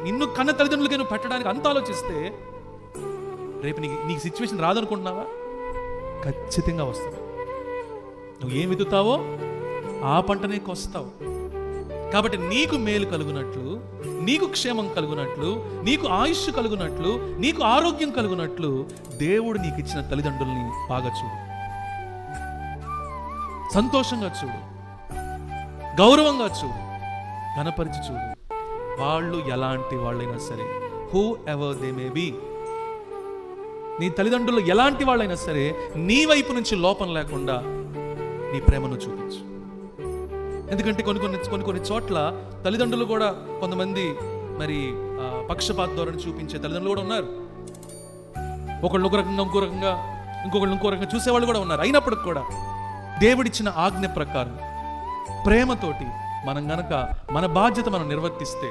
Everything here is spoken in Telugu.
నిన్ను కన్న తల్లిదండ్రులకి నువ్వు పెట్టడానికి అంత ఆలోచిస్తే రేపు నీకు సిచ్యువేషన్ రాదనుకుంటున్నావా? ఖచ్చితంగా వస్తుంది. నువ్వు ఏం విత్తుతావో ఆ పంటనే కోస్తావు. కాబట్టి నీకు మేలు కలుగునట్లు, నీకు క్షేమం కలుగునట్లు, నీకు ఆయుష్ కలుగునట్లు, నీకు ఆరోగ్యం కలుగునట్లు దేవుడు నీకు ఇచ్చిన తల్లిదండ్రుల్ని బాగా చూడు, సంతోషంగా చూడు, గౌరవంగా చూడు, ఘనపరిచి చూడు. వాళ్ళు ఎలాంటి వాళ్ళైనా సరే, whoever they may be, నీ తల్లిదండ్రులు ఎలాంటి వాళ్ళైనా సరే నీ వైపు నుంచి లోపం లేకుండా నీ ప్రేమను చూపించు. ఎందుకంటే కొన్ని చోట్ల తల్లిదండ్రులు కూడా కొంతమంది మరి పక్షపాత ధోరణి చూపించే తల్లిదండ్రులు కూడా ఉన్నారు. ఒకళ్ళు ఒక రకంగా, ఇంకొకళ్ళు ఇంకో రకంగా చూసేవాళ్ళు కూడా ఉన్నారు. అయినప్పటికి కూడా దేవుడిచ్చిన ఆజ్ఞ ప్రకారం ప్రేమతోటి మనం గనక మన బాధ్యత మనం నిర్వర్తిస్తే